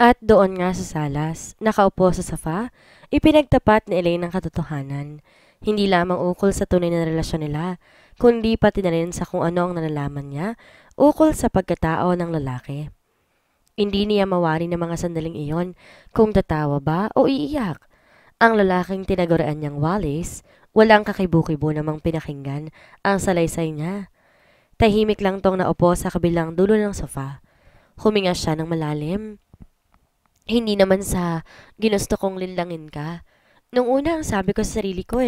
At doon nga sa salas, nakaupo sa sofa, ipinagtapat ni Elaine ang katotohanan. Hindi lamang ukol sa tunay na relasyon nila, kundi pati na rin sa kung ano ang nalalaman niya ukol sa pagkatao ng lalaki. Hindi niya mawari ng mga sandaling iyon kung tatawa ba o iiyak. Ang lalaking tinagurian niyang Wallace, walang kakibu-kibo namang pinakinggan ang salaysay niya. Tahimik lang tong naupo sa kabilang dulo ng sofa. Huminga siya ng malalim. Hindi naman sa ginusto kong linlangin ka. Nung una, ang sabi ko sa sarili ko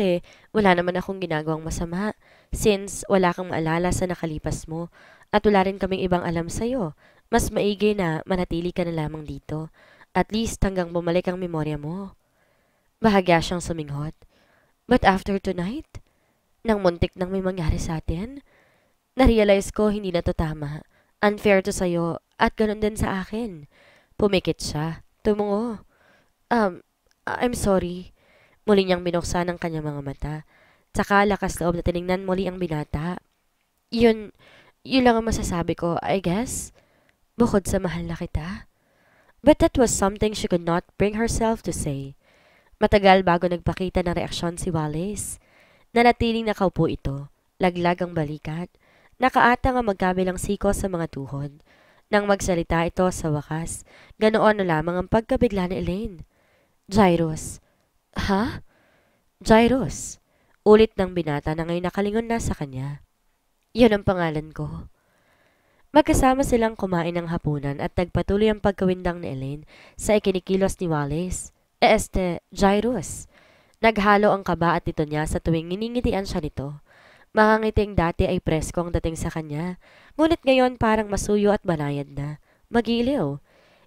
wala naman akong ginagawang masama since wala kang maalala sa nakalipas mo at wala rin kaming ibang alam sa'yo. Mas maigi na manatili ka na lamang dito. At least hanggang bumalik ang memorya mo. Bahagya siyang suminghot. But after tonight, nang muntik nang may mangyari sa atin, narealize ko hindi na to tama. Unfair to sa'yo at ganun din sa akin. Pumikit siya. Tumungo. Um, I'm sorry. Muli niyang binuksan ang kanyang mga mata. Tsaka lakas loob na tiningnan muli ang binata. Yun, yun lang ang masasabi ko, I guess. Bukod sa mahal na kita. But that was something she could not bring herself to say. Matagal bago nagpakita ng reaksyon si Wallace. Nanatiling nakaupo ito. Laglag ang balikat. Nakaatang ang magkabilang siko sa mga tuhod. Nang magsalita ito sa wakas, ganoon na lamang ang pagkabigla ni Elaine. Jairus. Ha? Jairus. Ulit ng binata na ngayon nakalingon na sa kanya. Yun ang pangalan ko. Magkasama silang kumain ng hapunan at nagpatuloy ang pagkawindang ni Elaine sa ikinikilos ni Wallace. Jairus. Naghalo ang kaba at ito niya sa tuwing nginingitian siya nito. Makangiting dati ay presko ang dating sa kanya, ngunit ngayon parang masuyo at banayad na. Magiliw.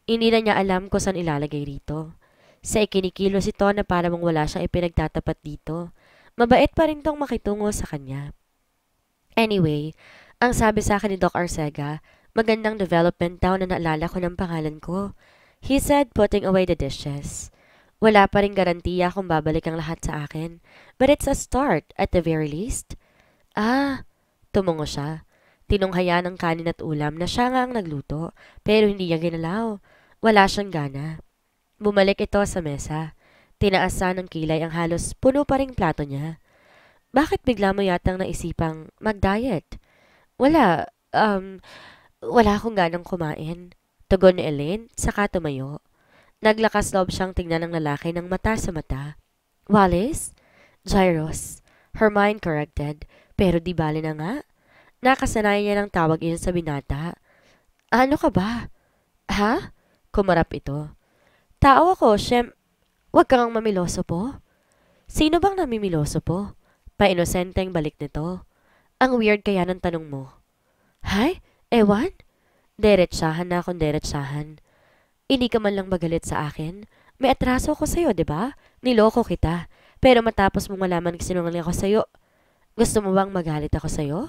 Hindi na niya alam kung saan ilalagay rito. Sa ikinikilos ito na parang wala siyang ipinagtatapat dito. Mabait pa rin tong makitungo sa kanya. Anyway, ang sabi sa akin ni Doc Arcega, magandang development daw na naalala ko ng pangalan ko. He said, putting away the dishes. Wala pa rin garantiya kung babalik ang lahat sa akin, but it's a start at the very least. Ah, tumungo siya. Tinunghaya ng kanin at ulam na siya nga ang nagluto, pero hindi niya ginalaw. Wala siyang gana. Bumalik ito sa mesa. Tinaasan ng kilay ang halos puno pa ring plato niya. Bakit bigla mo yatang naisipang mag-diet? Wala, wala akong ganang kumain. Tugon ni Elaine, saka tumayo. Naglakas loob siyang tingnan ng lalaki ng mata sa mata. Wallace? Gyros. Her mind corrected, pero di bali na nga. Nakasanayan niya ng tawag iyon sa binata. Ano ka ba? Ha? Kumarap ito. Tao ako, wag kang mamiloso po. Sino bang namimiloso po? Painosenteng balik nito. Ang weird kaya ng tanong mo. Hay? Ewan? Deretsahan na akong deretsahan. Hindi ka man lang magalit sa akin. May atraso ko sa'yo, di ba? Niloko kita. Pero matapos mong malaman sinungaling ako sa'yo, gusto mo bang magalit ako sa'yo?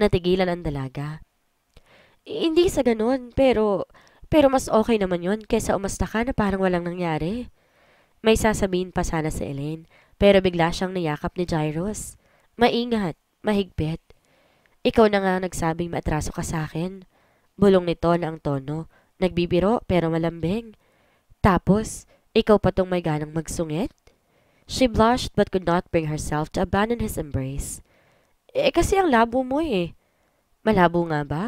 Natigilan ang dalaga. Hindi sa ganun, pero mas okay naman yon kaysa umasta ka na parang walang nangyari. May sasabihin pa sana si Elaine, pero bigla siyang niyakap ni Gyros. Maingat, mahigpit. Ikaw na nga nagsabing maatraso ka sa akin. Bulong nito na ang tono. Nagbibiro pero malambing. Tapos, ikaw pa tong may ganang magsungit? She blushed but could not bring herself to abandon his embrace. Kasi ang labo mo eh. Malabo nga ba?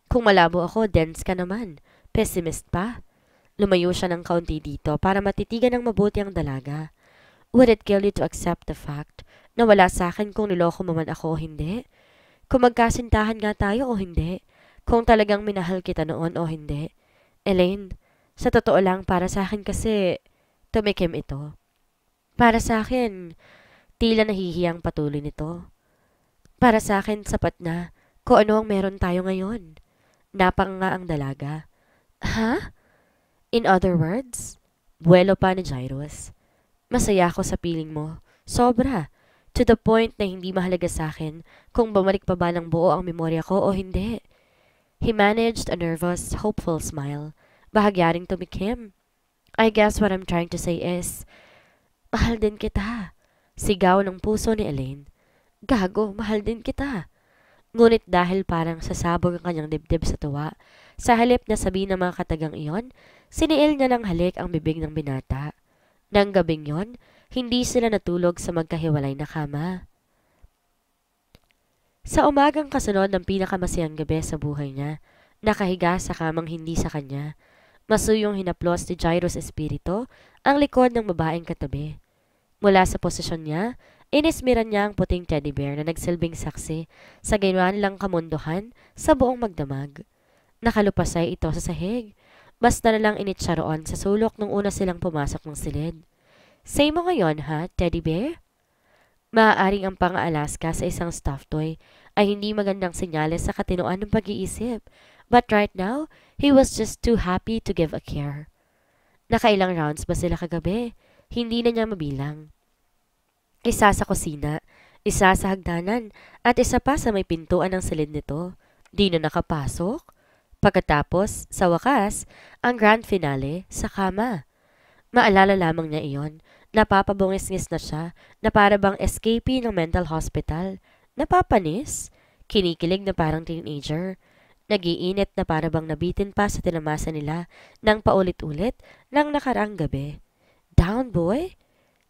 Kung malabo ako, dense ka naman. Pessimist pa. Lumayo siya ng kaunti dito para matitigan ng mabuti ang dalaga. Would it kill you to accept the fact na wala sa akin kung niloko mo man ako o hindi? Kung magkasintahan nga tayo o hindi? Kung talagang minahal kita noon o hindi? Elaine, sa totoo lang para sa akin kasi tumikim ito. Para sa akin, tila nahihiyang patuloy nito. Para sa akin, sapat na kung ano ang meron tayo ngayon. Napang nga ang dalaga. Ha? In other words, buwelo pa ni Gyros. Masaya ako sa piling mo. Sobra. To the point na hindi mahalaga sa akin kung bumalik pa ba ng buo ang memorya ko o hindi. He managed a nervous, hopeful smile. Bahagyaring tumikim. I guess what I'm trying to say is, mahal din kita. Sigaw ng puso ni Elaine. Gago, mahal din kita. Ngunit dahil parang sasabog ang kanyang dibdib sa tuwa, sa halip na sabihin ng mga katagang iyon, siniil niya ng halik ang bibig ng binata. Nang gabing yon, hindi sila natulog sa magkahiwalay na kama. Sa umagang kasunod ng pinakamasayang gabi sa buhay niya, nakahiga sa kamang hindi sa kanya, masuyong hinaplos ni Jairus Espiritu ang likod ng babaeng katabi. Mula sa posisyon niya, inismiran niya ang puting teddy bear na nagsilbing saksi sa ginawa nilang kamunduhan sa buong magdamag. Nakalupasay ito sa sahig. Basta na lang initsa roon sa sulok nung una silang pumasok ng silid. Say mo ngayon ha, teddy bear? Maaaring ang pang-Alaska sa isang stuffed toy ay hindi magandang senyales sa katinoan ng pag-iisip. But right now, he was just too happy to give a care. Nakailang rounds ba sila kagabi? Hindi na niya mabilang. Isa sa kusina, isa sa hagdanan, at isa pa sa may pintuan ng silid nito. Di na nakapasok. Pagkatapos, sa wakas, ang grand finale sa kama. Maalala lamang niya iyon. Napapabungis-ngis na siya na para bang escapee ng mental hospital. Napapanis. Kinikilig na parang teenager. Nagiinit na para bang nabitin pa sa tinamasa nila ng paulit-ulit ng nakaraang gabi. Down, boy?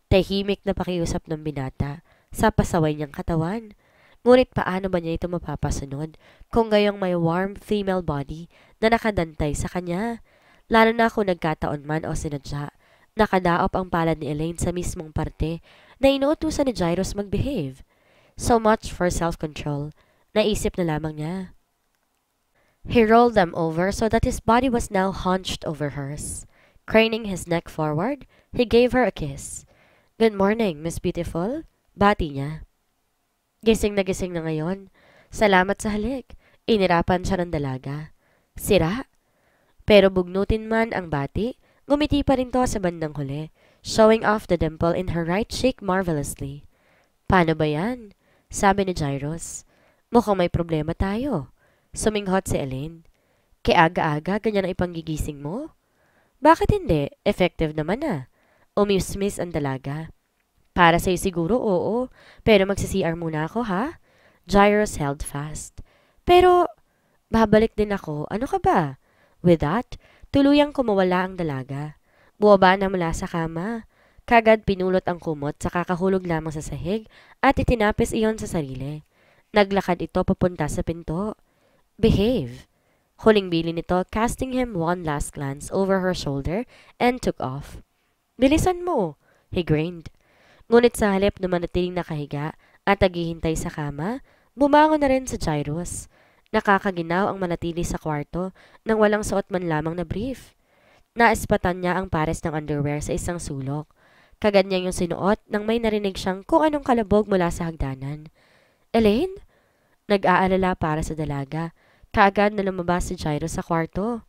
Tahimik na pakiusap ng binata sa pasaway niyang katawan. Ngunit paano ba niya ito mapapasunod kung gayong may warm female body na nakadantay sa kanya? Lalo na kung nagkataon man o sinadya. Nakadaop ang palad ni Elaine sa mismong parte na inuutusan ni Jairus mag-behave. So much for self-control. Naisip na lamang niya. He rolled them over so that his body was now hunched over hers. Craning his neck forward, he gave her a kiss. Good morning, Miss Beautiful. Bati niya. Gising na ngayon. Salamat sa halik. Inirapan siya ng dalaga. Sira? Pero bugnutin man ang bati, ngumiti pa rin to sa bandang huli, showing off the dimple in her right cheek marvelously. Paano ba yan? Sabi ni Jairus. Mukhang may problema tayo. Suminghot si Elaine. Kaya aga-aga ganyan ang ipanggigising mo? Bakit hindi? Effective naman na. Umismis ang dalaga. Para sa'yo siguro, oo. Pero magsi-CR muna ako, ha? Jairus held fast. Pero, babalik din ako. Ano ka ba? With that, tuluyang kumawala ang dalaga. Buwaba na mula sa kama. Kagad pinulot ang kumot sa kakahulog lamang sa sahig at itinapis iyon sa sarili. Naglakad ito papunta sa pinto. Behave. Huling bili nito, casting him one last glance over her shoulder and took off. Bilisan mo, he grinned. Ngunit sa halip na manatiling nakahiga at naghihintay sa kama, bumangon na rin sa Jairus. Nakakaginaw ang manatili sa kwarto nang walang suot man lamang na brief. Naispatan niya ang pares ng underwear sa isang sulok. Kagad niya yung sinuot nang may narinig siyang kung anong kalabog mula sa hagdanan. Elaine? Nag-aalala para sa dalaga. Kaagad na lumabas si Jairus sa kwarto.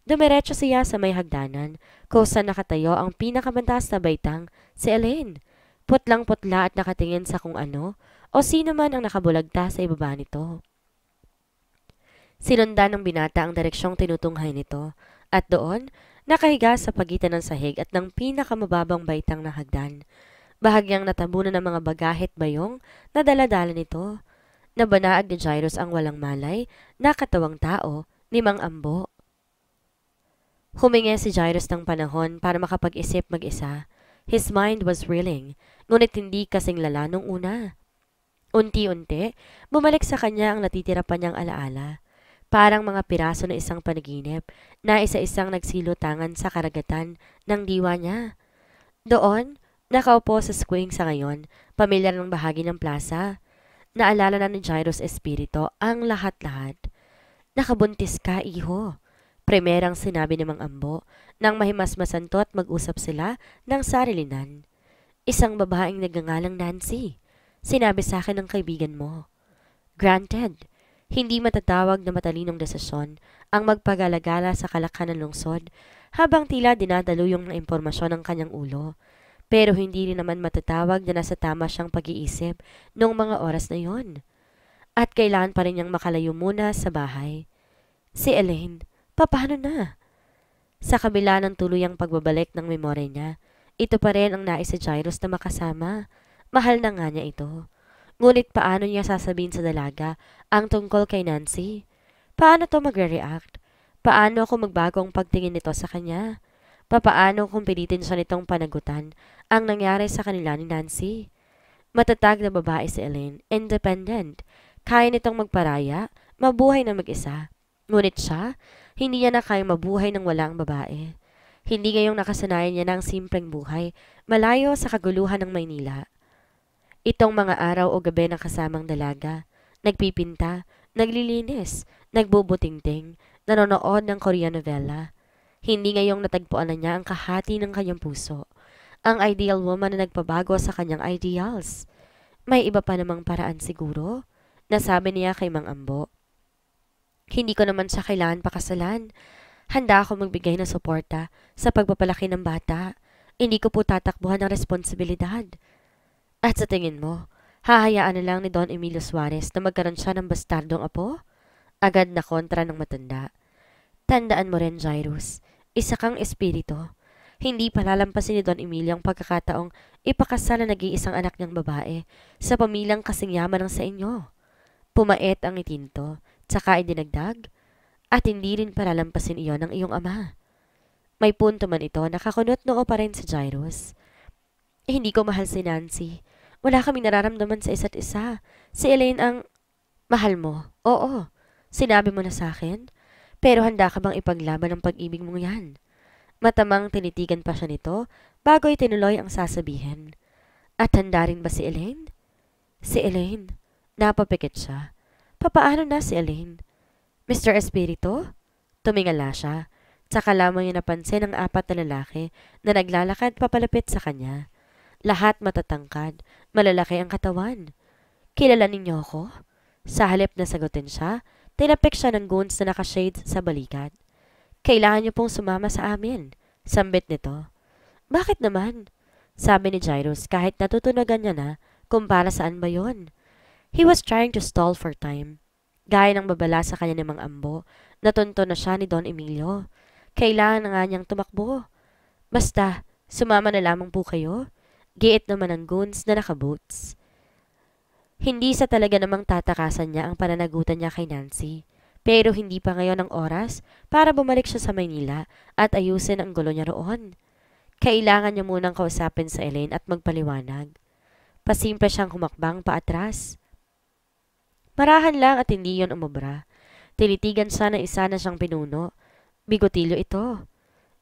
Dumiretso siya sa may hagdanan, kung saan nakatayo ang pinakamantaas na baitang, si Elaine. Putlang-putla at nakatingin sa kung ano o sino man ang nakabulagta sa ibaba nito. Sinundan ng binata ang direksyong tinutunghay nito at doon, nakahiga sa pagitan ng sahig at ng pinakamababang baitang na hagdan. Bahagyang natabunan ng mga bagahit bayong na dala-dala nito. Nabanaag ni Jairus ang walang malay na katawang tao ni Mang Ambo. Humingi si Jairus ng panahon para makapag-isip mag-isa. His mind was reeling, ngunit hindi kasing lala nung una. Unti-unti, bumalik sa kanya ang natitira pa niyang alaala. Parang mga piraso ng isang panaginip na isa-isang nagsilutangan sa karagatan ng diwa niya. Doon, nakaupo sa swing sa ngayon, pamilyar ng bahagi ng plaza. Naalala na ni Jairus Espiritu ang lahat-lahat. Nakabuntis ka, iho. Primerang sinabi ni Mang Ambo nang mahimasmasan to at mag-usap sila ng sarilinan. Isang babaeng nagngangalang Nancy. Sinabi sa akin ng kaibigan mo. Granted, hindi matatawag na matalinong desisyon ang magpagalagala sa kalakhan ng lungsod habang tila dinadaluyong ng impormasyon ng kanyang ulo. Pero hindi rin naman matatawag na nasa tama siyang pag-iisip noong mga oras na yon. At kailangan pa rin niyang makalayo muna sa bahay. Si Elaine, paano na? Sa kabila ng tuluyang pagbabalik ng memorya niya, ito pa rin ang nais si Jairus na makasama. Mahal na nga niya ito. Ngunit paano niya sasabihin sa dalaga ang tungkol kay Nancy? Paano to magre-react? Paano kung magbago ang pagtingin nito sa kanya? Papaano kung pilitin siya nitong panagutan ang nangyari sa kanila ni Nancy? Matatag na babae si Elaine, independent. Kaya nitong magparaya, mabuhay na mag-isa. Ngunit siya, hindi niya na kayang mabuhay ng walang babae. Hindi ngayong nakasanayan niya ng simpleng buhay, malayo sa kaguluhan ng Maynila. Itong mga araw o gabi ng kasamang dalaga, nagpipinta, naglilinis, nagbubutingting, nanonood ng Korean novela. Hindi ngayong natagpuan na niya ang kahati ng kanyang puso, ang ideal woman na nagpabago sa kanyang ideals. May iba pa namang paraan siguro, nasabi niya kay Mang Ambo. Hindi ko naman siya kailangan pakasalan. Handa ako magbigay ng suporta sa pagpapalaki ng bata. Hindi ko po tatakbuhan ng responsibilidad. At sa tingin mo, hahayaan na lang ni Don Emilio Suarez na magkaroon siya ng bastardong apo? Agad na kontra ng matanda. Tandaan mo rin, Jairus, isa kang espiritu. Hindi palalampasin ni Don Emilio ang pagkakataong ipakasal na nag-iisang anak niyang babae sa pamilyang kasing yaman ng sa inyo. Pumait ang itinto, tsaka idinagdag, at hindi rin palalampasin iyon ng iyong ama. May punto man ito, nakakunot noo pa rin si Jairus. Hindi ko mahal si Nancy. Wala kaming nararamdaman sa isa't isa. Si Elaine ang mahal mo. Oo, sinabi mo na sa akin. Pero handa ka bang ipaglaban ang pag-ibig mong yan? Matamang tinitigan pa siya nito bago itinuloy ang sasabihin. At handa rin ba si Elaine? Si Elaine? Napapikit siya. Papaano na si Elaine? Mr. Espiritu? Tumingala siya. Tsaka lamang niya napansin ang apat na lalaki na naglalakad papalapit sa kanya. Lahat matatangkad, malalaki ang katawan. Kilala ninyo ako? Sa halip na sagutin siya, tinapik siya ng goons na nakashade sa balikat. Kailangan niyo pong sumama sa amin, sambit nito. Bakit naman? Sabi ni Jairus kahit natutunagan niya na kung para saan ba yon. He was trying to stall for time. Gaya ng babala sa kanya ni Mang Ambo, natunto na siya ni Don Emilio. Kailangan na nga niyang tumakbo. Basta, sumama na lamang po kayo. Giit naman ng goons na nakaboots. Hindi sa talaga namang tatakasan niya ang pananagutan niya kay Nancy. Pero hindi pa ngayon ang oras para bumalik siya sa Maynila at ayusin ang gulo niya roon. Kailangan niya munang kausapin sa Elaine at magpaliwanag. Pasimple siyang humakbang paatras. Marahan lang at hindi yon umubra. Tinitigan siya ng isa na siyang pinuno. Bigotilyo ito.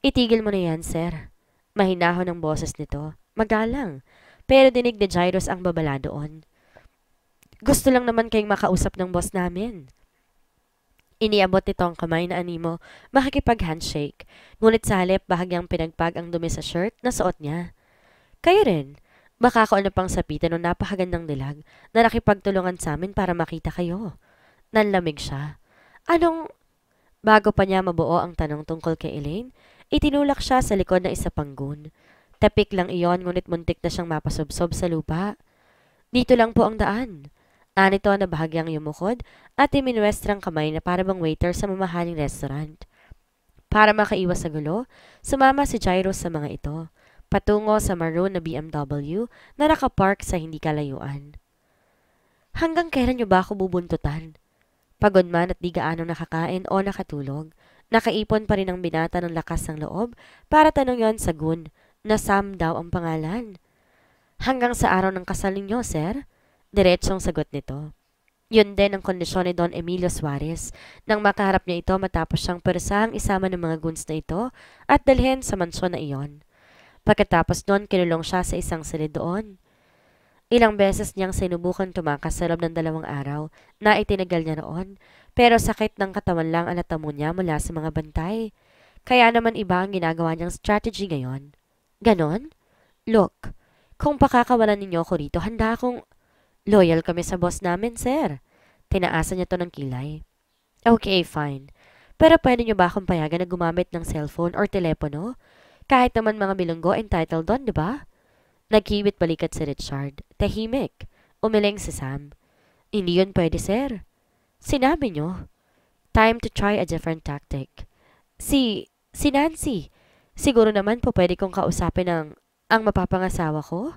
Itigil mo na yan, sir. Mahinahon ang boses nito. Magalang. Pero dinig ni Jairus ang babala doon. Gusto lang naman kayong makausap ng boss namin. Iniabot nito ang kamay na animo, makikipag-handshake. Ngunit sa halip bahagyang pinagpag ang dumi sa shirt na suot niya. Kayo rin. Baka ko ano pang sapitan ng napakagandang dilag na nakipagtulungan sa amin para makita kayo. Nanlamig siya. Anong... Bago pa niya mabuo ang tanong tungkol kay Elaine, itinulak siya sa likod ng isa pang goon. Tapik lang iyon ngunit muntik na siyang mapasubsob sa lupa. Dito lang po ang daan. Anito na bahagyang yumukod at iminuestrang kamay na para bang waiter sa mamahaling restaurant. Para makaiwas sa gulo, sumama si Jairus sa mga ito, patungo sa maroon na BMW na nakapark sa hindi kalayuan. Hanggang kailan niyo ba ako bubuntutan? Pagod man at di gaano nakakain o nakatulog, nakaipon pa rin ang binata ng lakas ng loob para tanong yon sa goon na Sam daw ang pangalan. Hanggang sa araw ng kasal ninyo, sir? Diretsong sagot nito. Yun din ang kondisyon ni Don Emilio Suarez nang makaharap niya ito matapos siyang persahang isama ng mga goons na ito at dalhin sa mansyon na iyon. Pagkatapos noon, kinulong siya sa isang silid doon. Ilang beses niyang sinubukan tumakas sa loob ng 2 araw na itinagal niya roon, pero sakit ng katawan lang ang natamo niya mula sa mga bantay. Kaya naman iba ang ginagawa niyang strategy ngayon. Ganon? Look, kung pakakawalan ninyo ako rito, handa akong... Loyal kami sa boss namin, sir. Tinaasan niya to ng kilay. Okay, fine. Pero pwede niyo ba akong payagan na gumamit ng cellphone or telepono? Kahit naman mga bilunggo entitled doon, di ba? Nagkiwit balikat si Richard. Tahimik. Umiling si Sam. Hindi yun pwede, sir. Sinabi niyo. Time to try a different tactic. Si Nancy. Siguro naman po pwede kong kausapin ang mapapangasawa ko?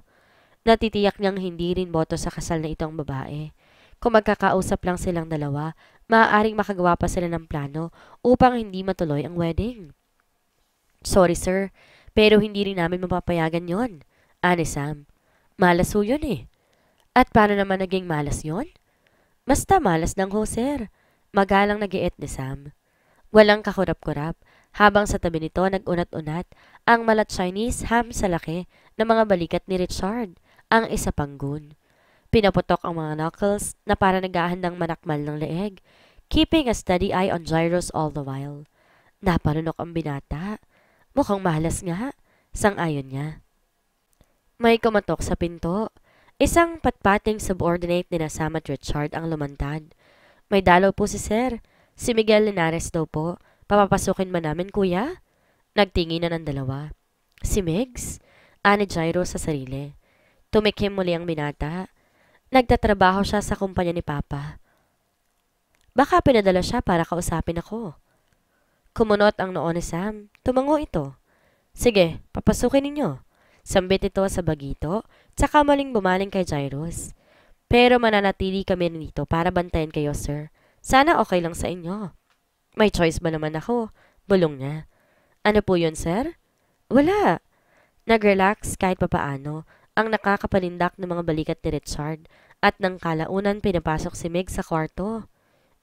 Natitiyak niyang hindi rin boto sa kasal na ito ang babae. Kung magkakausap lang silang dalawa, maaaring makagawa pa sila ng plano upang hindi matuloy ang wedding. Sorry sir, pero hindi rin namin mapapayagan yon. Ani Sam. Malas ho yun eh. At paano naman naging malas yon? Basta malas lang ho sir. Magalang nagiit ni Sam. Walang kakurap-kurap, habang sa tabi nito nag-unat-unat ang malat Chinese ham sa laki ng mga balikat ni Richard, ang isa pang gun. Pinaputok ang mga knuckles na para naghahandang manakmal ng leeg, keeping a steady eye on Gyros all the while. Napanunok ang binata. Mukhang malas nga, sang-ayon niya. May kumatok sa pinto. Isang patpating subordinate ni Sam at Richard ang lumantad. May dalaw po si Sir. Si Miguel Linares daw po. Papapasukin ba namin, kuya? Nagtingin na ng dalawa. Si Migs? Ani Gyro sa sarili. Tumikim muli ang binata. Nagtatrabaho siya sa kumpanya ni Papa. Baka pinadala siya para kausapin ako. Kumunot ang noo ni Sam. Tumango ito. Sige, papasukin ninyo. Sambit ito sa bagito, tsaka maling bumaling kay Gyros. Pero mananatili kami nito para bantayan kayo, sir. Sana okay lang sa inyo. May choice ba naman ako? Bulong niya. Ano po yun, sir? Wala. Nag-relax kahit papaano ang nakakapanindak ng mga balikat ni Richard at nang kalaunan pinapasok si Meg sa kwarto.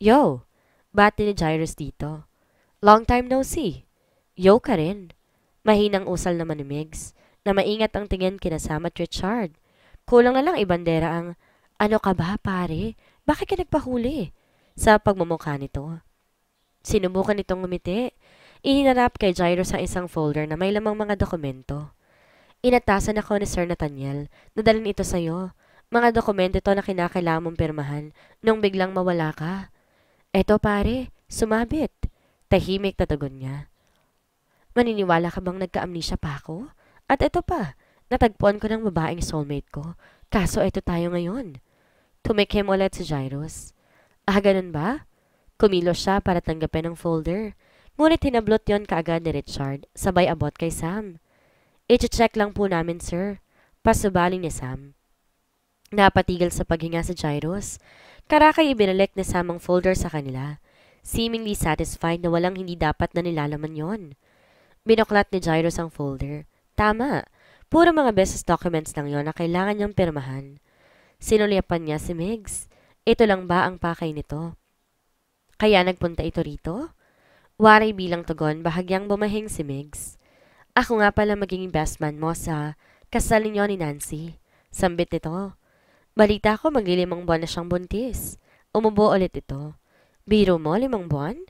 Yo, bati ni Gyros dito. Long time no see. Yo ka rin. Mahinang usal naman ni Migs na maingat ang tingin kinasama at Richard. Kulang na lang ibandera ang, ano ka ba pare? Bakit ka nagpahuli? Sa pagmumukha nito. Sinubukan itong ngumiti. Ihinarap kay Gyros sa isang folder na may lamang mga dokumento. Inatasan ako ni Sir Nathaniel na dalhin ito sa'yo. Mga dokumento ito na kinakailangan mong pirmahan nung biglang mawala ka. Eto pare, sumabit. Tahimik na tugon niya. Maniniwala ka bang nagka-amnesia pa ako? At eto pa, natagpuan ko ng babaeng soulmate ko. Kaso eto tayo ngayon. Tumikim ulit si Gyros. Ah, ganun ba? Kumilos siya para tanggapin ang folder. Ngunit hinablot yon kaagad ni Richard, sabay abot kay Sam. I-check lang po namin, sir. Pasubaling ni Sam. Napatigil sa paghinga si Gyros. Karakay ibinalik ni Sam ang folder sa kanila. Seemingly satisfied na walang hindi dapat na nilalaman yon. Binuklat ni Gyros ang folder. Tama, puro mga business documents lang yon na kailangan niyang pirmahan. Sinulyapan niya si Migs. Ito lang ba ang pakay nito? Kaya nagpunta ito rito? Waray bilang tugon, bahagyang bumahing si Migs. Ako nga pala magiging best man mo sa kasal ninyo ni Nancy. Sambit nito. Balita ko maglilimang buwan na siyang buntis. Umubo ulit ito. Biro mo, 5 buwan?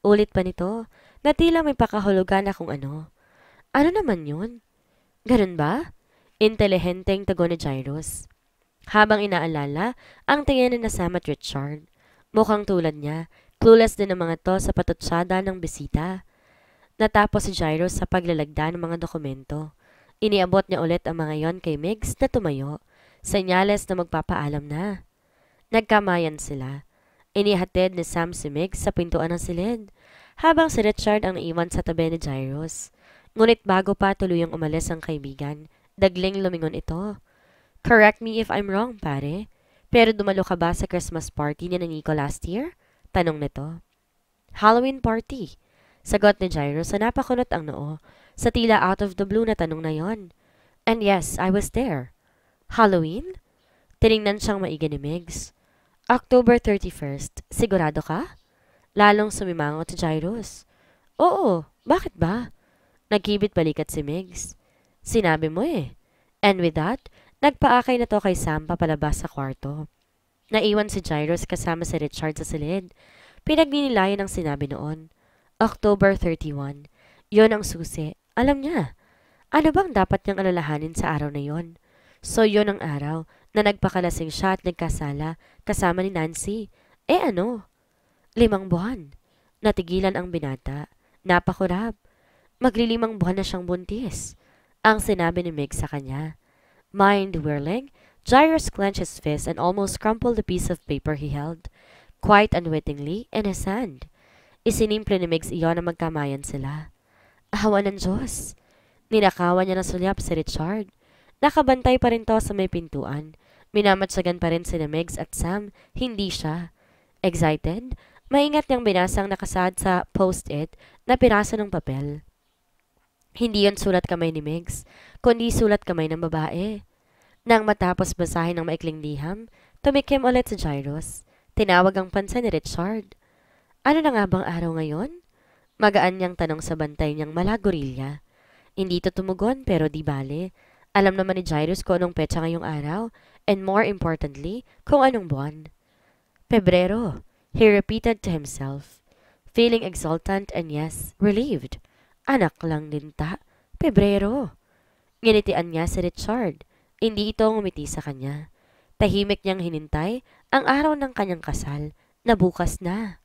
Ulit pa nito, na tila may pakahulugan na kung ano. Ano naman yun? Ganun ba? Intelihenteng tugon ni Gyros. Habang inaalala, ang tingin na Sam at Richard. Mukhang tulad niya, clueless din ang mga to sa patutsada ng bisita. Natapos si Gyros sa paglalagda ng mga dokumento. Iniabot niya ulit ang mga yon kay Migs na tumayo. Senyales na magpapaalam na. Nagkamayan sila. Inihatid ni Sam si Migs sa pintuan ng silid, habang si Richard ang naiwan sa tabi ni Gyros. Ngunit bago pa tuluyang umalis ang kaibigan, dagling lumingon ito. Correct me if I'm wrong, pare. Pero dumalo ka ba sa Christmas party ni Nico last year? Tanong nito. Halloween party. Sagot ni Gyros sa napakunot ang noo, sa tila out of the blue na tanong na yon. And yes, I was there. Halloween? Tiningnan siyang maigi ni Migs. October 31st, sigurado ka? Lalong sumimangot si Gyros. Oo, bakit ba? Nagkibit balikat si Migs. Sinabi mo eh. And with that, nagpaakay na to kay Sam papalabas sa kwarto. Naiwan si Gyros kasama si Richard sa silid. Pinagninilayan ang sinabi noon. October 31. Yon ang susi. Alam niya. Ano bang dapat niyang alalahanin sa araw na yon? So yon ang araw na nagpakalasing siya at nagkasala kasama ni Nancy. Eh ano? 5 buwan. Natigilan ang binata. Napakurap. Magli5 buwan na siyang buntis. Ang sinabi ni Meg sa kanya. Mind whirling, Gyros clenched his fist and almost crumpled the piece of paper he held, quite unwittingly, in his hand. Isinimple ni Migs iyon na magkamayan sila. Awa ng Diyos. Ninakawan niya ng sulyap si Richard. Nakabantay pa rin 'to sa may pintuan. Minamatsagan pa rin sina Megs at Sam, hindi siya. Excited, maingat niyang binasa ang nakasad sa post-it na piraso ng papel. Hindi yon sulat kamay ni Megs, kundi sulat kamay ng babae. Nang matapos basahin ng maikling liham, tumikim ulit si Jairus. Tinawag ang pansin ni Richard. Ano na nga bang araw ngayon? Magaan niyang tanong sa bantay niyang malagorilya. Hindi ito tumugon pero di bale. Alam naman ni Jairus kung anong petsa ngayong araw and more importantly, kung anong buwan. Pebrero, he repeated to himself, feeling exultant and yes, relieved. Anak lang din ta. Pebrero. Nginitian niya si Richard. Hindi ito ngumiti sa kanya. Tahimik niyang hinintay ang araw ng kanyang kasal na bukas na.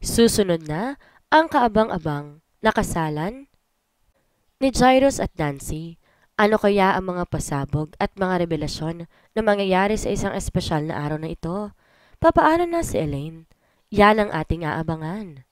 Susunod na ang kaabang-abang na kasalan ni Jairus at Nancy. Ano kaya ang mga pasabog at mga revelasyon na mangyayari sa isang espesyal na araw na ito? Papaano na si Elaine? Yan ang ating aabangan.